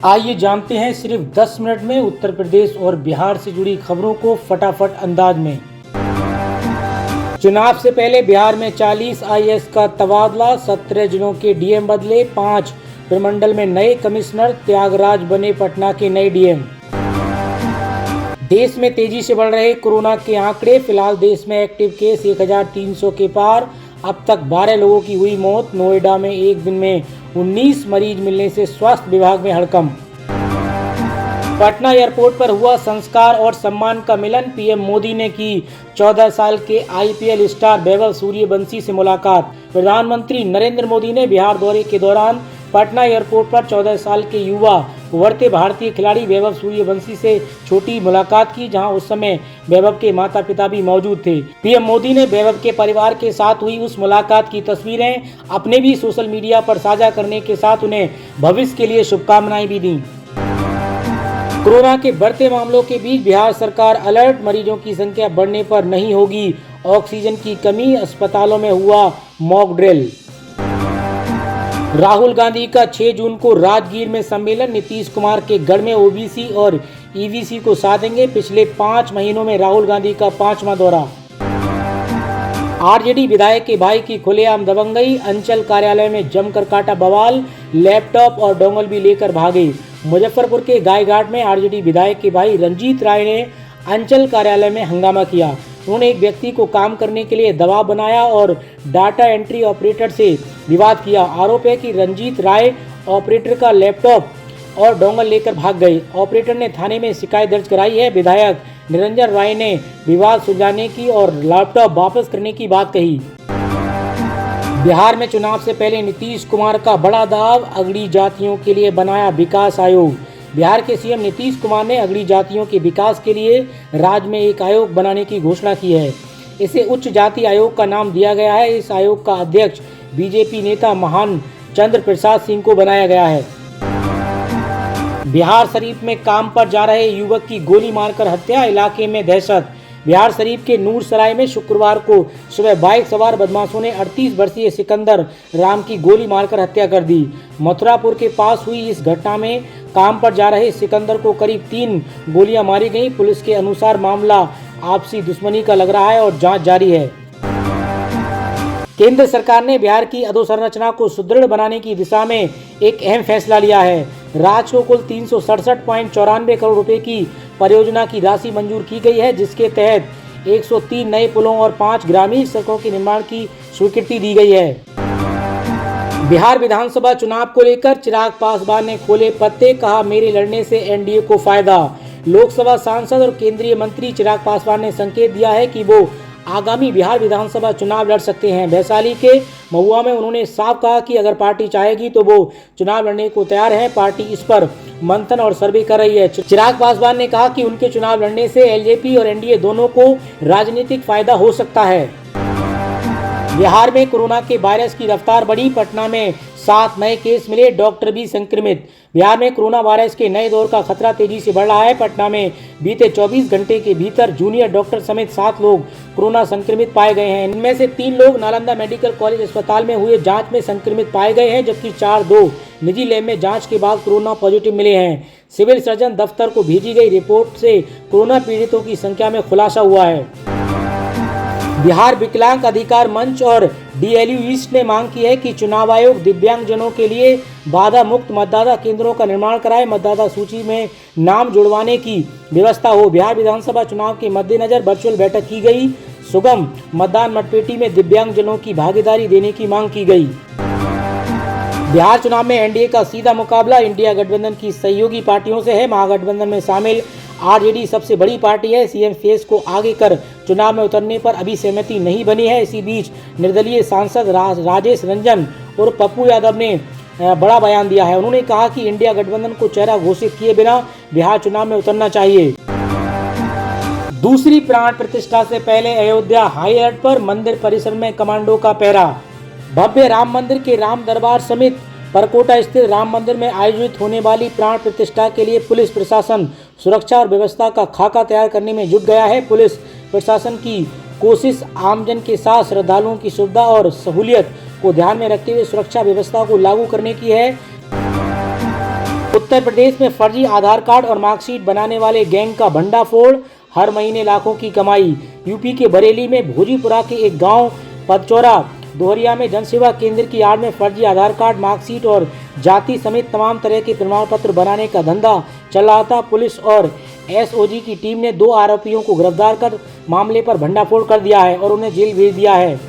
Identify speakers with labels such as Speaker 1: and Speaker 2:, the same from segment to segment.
Speaker 1: आइए जानते हैं सिर्फ 10 मिनट में उत्तर प्रदेश और बिहार से जुड़ी खबरों को फटाफट अंदाज में। चुनाव से पहले बिहार में 40 आईएएस का तबादला, 17 जिलों के डीएम बदले, 5 प्रमंडल में नए कमिश्नर, त्यागराज बने पटना के नए डीएम। देश में तेजी से बढ़ रहे कोरोना के आंकड़े, फिलहाल देश में एक्टिव केस 1300 के पार, अब तक 12 लोगों की हुई मौत। नोएडा में एक दिन में 19 मरीज मिलने से स्वास्थ्य विभाग में हड़कंप। पटना एयरपोर्ट पर हुआ संस्कार और सम्मान का मिलन, पीएम मोदी ने की 14 साल के आईपीएल स्टार वैभव सूर्यवंशी से मुलाकात। प्रधानमंत्री नरेंद्र मोदी ने बिहार दौरे के दौरान पटना एयरपोर्ट पर 14 साल के युवा उभरते भारतीय खिलाड़ी वैभव सूर्यवंशी से छोटी मुलाकात की, जहां उस समय वैभव के माता पिता भी मौजूद थे। पीएम मोदी ने वैभव के परिवार के साथ हुई उस मुलाकात की तस्वीरें अपने भी सोशल मीडिया पर साझा करने के साथ उन्हें भविष्य के लिए शुभकामनाएं भी दी। कोरोना के बढ़ते मामलों के बीच बिहार सरकार अलर्ट, मरीजों की संख्या बढ़ने पर नहीं होगी ऑक्सीजन की कमी, अस्पतालों में हुआ मॉक ड्रिल। राहुल गांधी का 6 जून को राजगीर में सम्मेलन, नीतीश कुमार के गढ़ में ओबीसी और ईबीसी को साधेंगे। पिछले 5 महीनों में राहुल गांधी का 5वां दौरा। आरजेडी विधायक के भाई की खुलेआम दबंगई, अंचल कार्यालय में जमकर काटा बवाल, लैपटॉप और डोंगल भी लेकर भागे। मुजफ्फरपुर के गायघाट में आरजेडी विधायक के भाई रंजीत राय ने अंचल कार्यालय में हंगामा किया। उन्होंने एक व्यक्ति को काम करने के लिए दबाव बनाया और डाटा एंट्री ऑपरेटर से विवाद किया। आरोप है कि रंजीत राय ऑपरेटर का लैपटॉप और डोंगल लेकर भाग गए। ऑपरेटर ने थाने में शिकायत दर्ज कराई है। विधायक निरंजन राय ने विवाद सुलझाने की और लैपटॉप वापस करने की बात कही। बिहार में चुनाव से पहले नीतीश कुमार का बड़ा दाव, अगड़ी जातियों के लिए बनाया विकास आयोग। बिहार के सीएम नीतीश कुमार ने अगड़ी जातियों के विकास के लिए राज्य में एक आयोग बनाने की घोषणा की है। इसे उच्च जाति आयोग का नाम दिया गया है। इस आयोग का अध्यक्ष बीजेपी नेता महान चंद्र प्रसाद सिंह को बनाया गया है। बिहार शरीफ में काम पर जा रहे युवक की गोली मारकर हत्या, इलाके में दहशत। बिहार शरीफ के नूरसराय में शुक्रवार को सुबह बाइक सवार बदमाशों ने 38 वर्षीय सिकंदर राम की गोली मारकर हत्या कर दी। मथुरापुर के पास हुई इस घटना में काम पर जा रहे सिकंदर को करीब 3 गोलियां मारी गईं। पुलिस के अनुसार मामला आपसी दुश्मनी का लग रहा है और जांच जारी है। केंद्र सरकार ने बिहार की अधोसंरचना को सुदृढ़ बनाने की दिशा में एक अहम फैसला लिया है। राज्य को कुल 367.94 करोड़ रुपए की परियोजना की राशि मंजूर की गई है, जिसके तहत 103 नए पुलों और 5 ग्रामीण सड़कों के निर्माण की स्वीकृति दी गई है। बिहार विधानसभा चुनाव को लेकर चिराग पासवान ने खोले पत्ते, कहा मेरे लड़ने से एनडीए को फायदा। लोकसभा सांसद और केंद्रीय मंत्री चिराग पासवान ने संकेत दिया है कि वो आगामी बिहार विधानसभा चुनाव लड़ सकते हैं। वैशाली के महुआ में उन्होंने साफ कहा कि अगर पार्टी चाहेगी तो वो चुनाव लड़ने को तैयार है। पार्टी इस पर मंथन और सर्वे कर रही है। चिराग पासवान ने कहा कि उनके चुनाव लड़ने से एलजेपी और एनडीए दोनों को राजनीतिक फायदा हो सकता है। बिहार में कोरोना के वायरस की रफ्तार बढ़ी, पटना में 7 नए केस मिले, डॉक्टर भी संक्रमित। बिहार में कोरोना वायरस के नए दौर का खतरा तेजी से बढ़ रहा है। पटना में बीते 24 घंटे के भीतर जूनियर डॉक्टर समेत 7 लोग कोरोना संक्रमित पाए गए हैं। इनमें से 3 लोग नालंदा मेडिकल कॉलेज अस्पताल में हुए जांच में संक्रमित पाए गए हैं, जबकि 2 निजी लैब में जांच के बाद कोरोना पॉजिटिव मिले हैं। सिविल सर्जन दफ्तर को भेजी गई रिपोर्ट से कोरोना पीड़ितों की संख्या में खुलासा हुआ है। बिहार विकलांग अधिकार मंच और डीएलयू ईस्ट ने मांग की है कि चुनाव आयोग दिव्यांगजनों के लिए बाधा मुक्त मतदाता केंद्रों का निर्माण कराए, मतदाता सूची में नाम जुड़वाने की व्यवस्था हो। बिहार विधानसभा चुनाव के मद्देनजर वर्चुअल बैठक की गई। सुगम मतदान मतपेटी में दिव्यांगजनों की भागीदारी देने की मांग की गई। बिहार चुनाव में एनडीए का सीधा मुकाबला इंडिया गठबंधन की सहयोगी पार्टियों से है। महागठबंधन में शामिल आरजेडी सबसे बड़ी पार्टी है। सीएम फेस को आगे कर चुनाव में उतरने पर अभी सहमति नहीं बनी है। इसी बीच निर्दलीय सांसद राजेश रंजन और पप्पू यादव ने बड़ा बयान दिया है। उन्होंने कहा कि इंडिया गठबंधन को चेहरा घोषित किए बिना बिहार चुनाव में उतरना चाहिए। दूसरी प्राण प्रतिष्ठा से पहले अयोध्या हाई अलर्ट पर, मंदिर परिसर में कमांडो का पहरा। भव्य राम मंदिर के राम दरबार समेत परकोटा स्थित राम मंदिर में आयोजित होने वाली प्राण प्रतिष्ठा के लिए पुलिस प्रशासन सुरक्षा और व्यवस्था का खाका तैयार करने में जुट गया है। पुलिस प्रशासन की कोशिश आमजन के साथ श्रद्धालुओं की सुविधा और सहूलियत को ध्यान में रखते हुए सुरक्षा व्यवस्था को लागू करने की है। उत्तर प्रदेश में फर्जी आधार कार्ड और मार्कशीट बनाने वाले गैंग का भंडाफोड़, हर महीने लाखों की कमाई। यूपी के बरेली में भोजीपुरा के एक गांव पदचौरा दोहरिया में जनसेवा केंद्र की आड़ में फर्जी आधार कार्ड, मार्कशीट और जाति समेत तमाम तरह के प्रमाण पत्र बनाने का धंधा चल रहा था। पुलिस और एसओजी की टीम ने 2 आरोपियों को गिरफ्तार कर मामले पर भंडाफोड़ कर दिया है और उन्हें जेल भेज दिया है।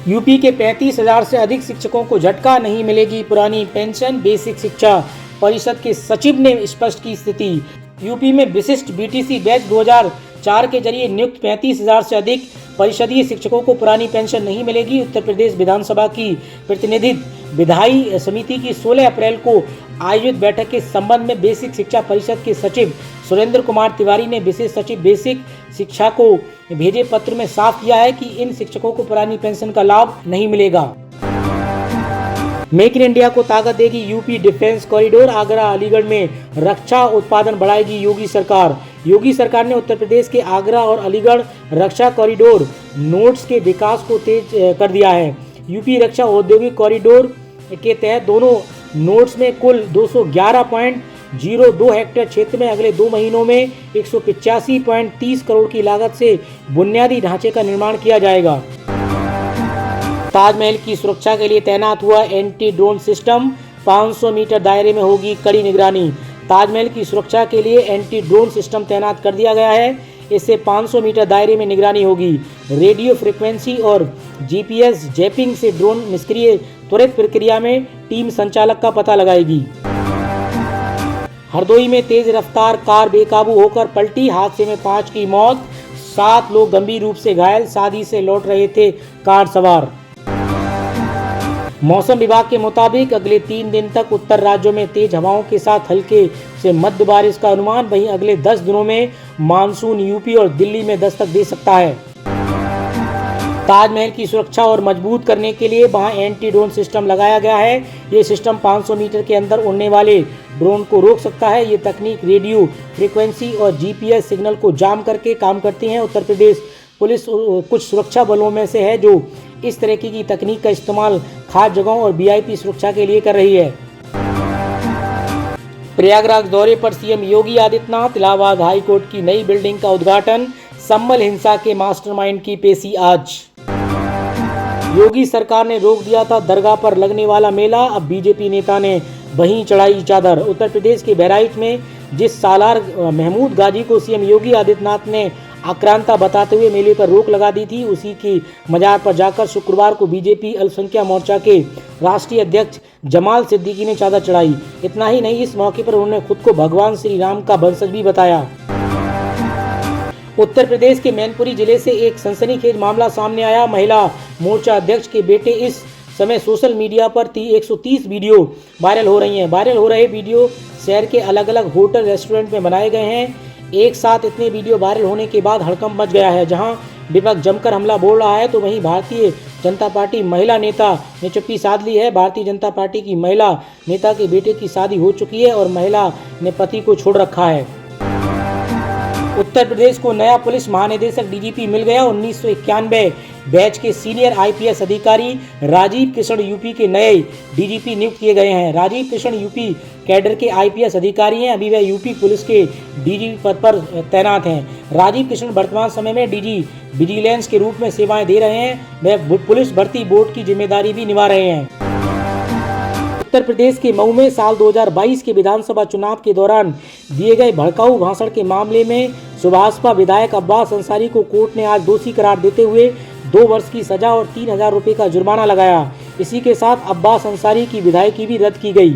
Speaker 1: यूपी के 35,000 से अधिक शिक्षकों को झटका, नहीं मिलेगी पुरानी पेंशन। बेसिक शिक्षा परिषद के सचिव ने स्पष्ट की स्थिति। यूपी में विशिष्ट बीटीसी बैच 2004 के जरिए नियुक्त 35,000 से अधिक परिषदीय शिक्षकों को पुरानी पेंशन नहीं मिलेगी। उत्तर प्रदेश विधानसभा की प्रतिनिधित्व विधायी समिति की 16 अप्रैल को आयोजित बैठक के संबंध में बेसिक शिक्षा परिषद के सचिव सुरेंद्र कुमार तिवारी ने विशेष सचिव बेसिक शिक्षा को भेजे पत्र में साफ किया है कि इन शिक्षकों को पुरानी पेंशन का लाभ नहीं मिलेगा। मेक इन इंडिया को ताकत देगी UP defence corridor. Agra Aligarh में रक्षा उत्पादन बढ़ाएगी योगी सरकार। योगी सरकार ने उत्तर प्रदेश के आगरा और अलीगढ़ रक्षा कॉरिडोर नोड्स के विकास को तेज कर दिया है। यूपी रक्षा औद्योगिक कॉरिडोर के तहत दोनों नोड्स में कुल 211.02 हेक्टेयर क्षेत्र में अगले 2 महीनों में 185.30 करोड़ की लागत से बुनियादी ढांचे का निर्माण किया जाएगा। ताजमहल की सुरक्षा के लिए तैनात हुआ एंटी ड्रोन सिस्टम, 500 मीटर दायरे में होगी कड़ी निगरानी। ताजमहल की सुरक्षा के लिए एंटी ड्रोन सिस्टम तैनात कर दिया गया है। इससे 500 मीटर दायरे में निगरानी होगी। रेडियो फ्रिक्वेंसी और जीपीएस जैपिंग से ड्रोन निष्क्रिय त्वरित प्रक्रिया में टीम संचालक का पता लगाएगी। हरदोई में तेज रफ्तार कार बेकाबू होकर पलटी, हादसे में 5 की मौत, 7 लोग गंभीर रूप से घायल। शादी से लौट रहे थे कार सवार। मौसम विभाग के मुताबिक अगले 3 दिन तक उत्तर राज्यों में तेज हवाओं के साथ हल्के से मध्य बारिश का अनुमान। वहीं अगले 10 दिनों में मानसून यूपी और दिल्ली में दस्तक दे सकता है। ताजमहल की सुरक्षा और मजबूत करने के लिए वहां एंटी ड्रोन सिस्टम लगाया गया है। ये सिस्टम 500 मीटर के अंदर उड़ने वाले ड्रोन को रोक सकता है। ये तकनीक रेडियो फ्रीक्वेंसी और जीपीएस सिग्नल को जाम करके काम करती है। उत्तर प्रदेश पुलिस कुछ सुरक्षा बलों में से है जो इस तरह की तकनीक का इस्तेमाल खास जगहों और वीआईपी सुरक्षा के लिए कर रही है। प्रयागराज दौरे पर CM Yogi Adityanath, Allahabad high court की नई बिल्डिंग का उद्घाटन, संभल हिंसा के मास्टरमाइंड की पेशी आज। योगी सरकार ने रोक दिया था दरगाह पर लगने वाला मेला, अब बीजेपी नेता ने वहीं चढ़ाई चादर। उत्तर प्रदेश के बहराइच में जिस सालार महमूद गाजी को सीएम योगी आदित्यनाथ ने आक्रांता बताते हुए मेले पर रोक लगा दी थी, उसी की मजार पर जाकर शुक्रवार को बीजेपी अल्पसंख्यक मोर्चा के राष्ट्रीय अध्यक्ष जमाल सिद्दीकी ने चादर चढ़ाई। इतना ही नहीं, इस मौके पर उन्होंने खुद को भगवान श्री राम का वंशज भी बताया। उत्तर प्रदेश के मैनपुरी जिले से एक सनसनीखेज मामला सामने आया। महिला मोर्चा अध्यक्ष के बेटे इस समय सोशल मीडिया पर 130 वीडियो वायरल हो रही हैं। वायरल हो रहे वीडियो शहर के अलग अलग होटल रेस्टोरेंट में बनाए गए हैं। एक साथ इतने वीडियो वायरल होने के बाद हड़कंप मच गया है। जहां विपक्ष जमकर हमला बोल रहा है तो वहीं भारतीय जनता पार्टी महिला नेता ने चुप्पी साध ली है। भारतीय जनता पार्टी की महिला नेता के बेटे की शादी हो चुकी है और महिला ने पति को छोड़ रखा है। उत्तर प्रदेश को नया पुलिस महानिदेशक डीजीपी मिल गया। 1991 बैच के सीनियर आईपीएस अधिकारी राजीव किशन यूपी के नए डीजीपी नियुक्त किए गए हैं। राजीव किशन यूपी कैडर के आईपीएस अधिकारी हैं। अभी वह यूपी पुलिस के डीजीपी पद पर तैनात हैं। राजीव किशन वर्तमान समय में डीजी विजिलेंस के रूप में सेवाएं दे रहे हैं। वह पुलिस भर्ती बोर्ड की जिम्मेदारी भी निभा रहे हैं। उत्तर प्रदेश के मऊ में साल 2022 के विधानसभा चुनाव के दौरान दिए गए भड़काऊ भाषण के मामले में सुभाषपा विधायक अब्बास अंसारी को कोर्ट ने आज दोषी करार देते हुए 2 वर्ष की सजा और 3,000 रुपये का जुर्माना लगाया। इसी के साथ अब्बास अंसारी की विधायकी भी रद्द की गई।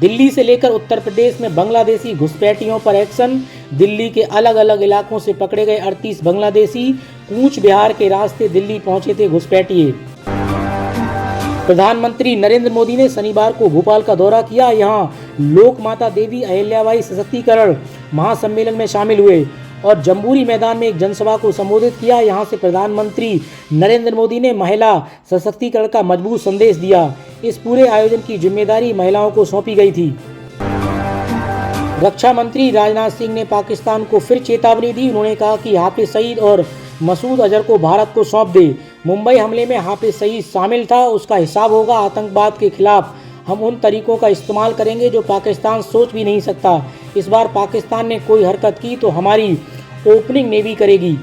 Speaker 1: दिल्ली से लेकर उत्तर प्रदेश में बांग्लादेशी घुसपैठियों पर एक्शन। दिल्ली के अलग अलग इलाकों से पकड़े गए 38 बांग्लादेशी कूच बिहार के रास्ते दिल्ली पहुंचे थे घुसपैठिए। प्रधानमंत्री नरेंद्र मोदी ने शनिवार को भोपाल का दौरा किया। यहां लोक माता देवी अहिल्याबाई सशक्तिकरण महासम्मेलन में शामिल हुए और जम्बूरी मैदान में एक जनसभा को संबोधित किया। यहां से प्रधानमंत्री नरेंद्र मोदी ने महिला सशक्तिकरण का मजबूत संदेश दिया। इस पूरे आयोजन की जिम्मेदारी महिलाओं को सौंपी गई थी। रक्षा मंत्री राजनाथ सिंह ने पाकिस्तान को फिर चेतावनी दी। उन्होंने कहा कि हाफिज सईद और मसूद अजहर को भारत को सौंप दे। मुंबई हमले में हाफिज सईद शामिल था, उसका हिसाब होगा। आतंकवाद के खिलाफ हम उन तरीकों का इस्तेमाल करेंगे जो पाकिस्तान सोच भी नहीं सकता। इस बार पाकिस्तान ने कोई हरकत की तो हमारी ओपनिंग नेवी करेगी।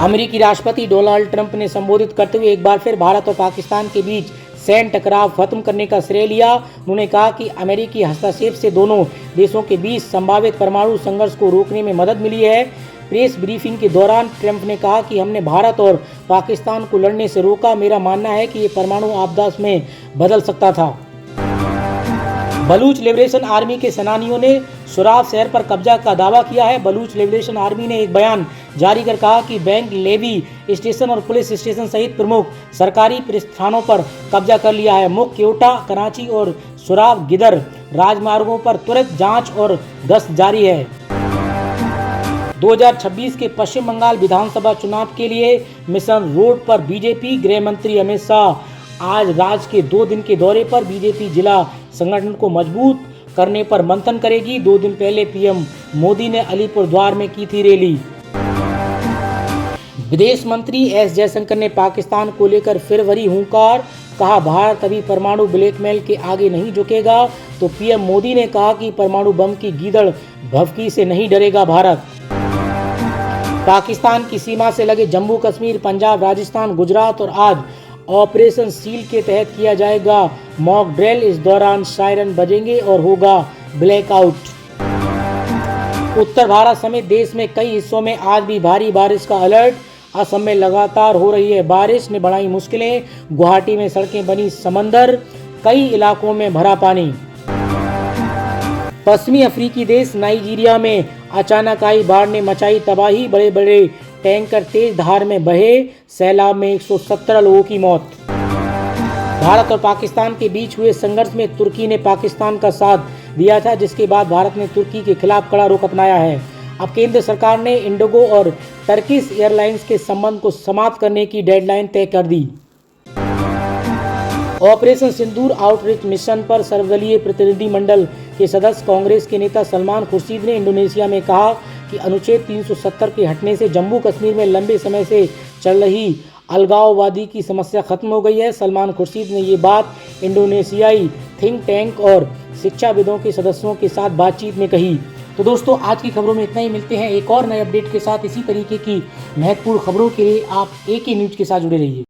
Speaker 1: अमेरिकी राष्ट्रपति डोनाल्ड ट्रंप ने संबोधित करते हुए एक बार फिर भारत और पाकिस्तान के बीच सैन्य टकराव खत्म करने का श्रेय लिया। उन्होंने कहा कि अमेरिकी हस्तक्षेप से दोनों देशों के बीच संभावित परमाणु संघर्ष को रोकने में मदद मिली है। प्रेस ब्रीफिंग के दौरान ट्रंप ने कहा कि हमने भारत और पाकिस्तान को लड़ने से रोका। मेरा मानना है कि ये परमाणु आपदा में बदल सकता था। बलूच लिबरेशन आर्मी के सेनानियों ने सुराब शहर पर कब्जा का दावा किया है। बलूच लिबरेशन आर्मी ने एक बयान जारी कर कहा कि बैंक, लेवी स्टेशन और पुलिस स्टेशन सहित प्रमुख सरकारी प्रतिष्ठानों पर कब्जा कर लिया है। मुख्य क्योटा, कराची और सुराब गिदर राजमार्गों पर त्वरित जांच और गश्त जारी है। 2026 के पश्चिम बंगाल विधानसभा चुनाव के लिए मिशन रोड पर बीजेपी गृह मंत्री अमित शाह आज राज्य के 2 दिन के दौरे पर बीजेपी जिला संगठन को मजबूत करने पर मंथन करेगी। 2 दिन पहले पीएम मोदी ने अलीपुरद्वार में की थी रैली। विदेश मंत्री एस जयशंकर ने पाकिस्तान को लेकर फिर भरी हुंकार। कहा, भारत अभी परमाणु ब्लैकमेल के आगे नहीं झुकेगा। तो पीएम मोदी ने कहा कि परमाणु बम की गीदड़ भभकी से नहीं डरेगा भारत। पाकिस्तान की सीमा से लगे जम्मू कश्मीर, पंजाब, राजस्थान, गुजरात और आज ऑपरेशन सील के तहत किया जाएगा मॉक ड्रिल। इस दौरान सायरन बजेंगे और होगा ब्लैकआउट। उत्तर भारत समेत देश में कई हिस्सों में आज भी भारी बारिश का अलर्ट। असम में लगातार हो रही है बारिश ने बढ़ाई मुश्किलें। गुवाहाटी में सड़कें बनी समंदर, कई इलाकों में भरा पानी। पश्चिमी अफ्रीकी देश नाइजीरिया में अचानक आई बाढ़ ने मचाई तबाही। बड़े बड़े टैंकर तेज धार में बहे। सैलाब में 117 लोगों की मौत। भारत और पाकिस्तान के बीच हुए संघर्ष में तुर्की ने पाकिस्तान का साथ दिया था, जिसके बाद भारत ने तुर्की के खिलाफ कड़ा रुख अपनाया है। अब केंद्र सरकार ने इंडिगो और टर्किश एयरलाइंस के संबंध को समाप्त करने की डेडलाइन तय कर दी। ऑपरेशन सिंदूर आउटरीच मिशन पर सर्वदलीय प्रतिनिधिमंडल के सदस्य कांग्रेस के नेता सलमान खुर्शीद ने इंडोनेशिया में कहा कि अनुच्छेद 370 के हटने से जम्मू कश्मीर में लंबे समय से चल रही अलगाववादी की समस्या खत्म हो गई है। सलमान खुर्शीद ने ये बात इंडोनेशियाई थिंक टैंक और शिक्षाविदों के सदस्यों के साथ बातचीत में कही। तो दोस्तों, आज की खबरों में इतना ही। मिलते हैं एक और नए अपडेट के साथ। इसी तरीके की महत्वपूर्ण खबरों के लिए आप AK न्यूज़ के साथ जुड़े रहिए।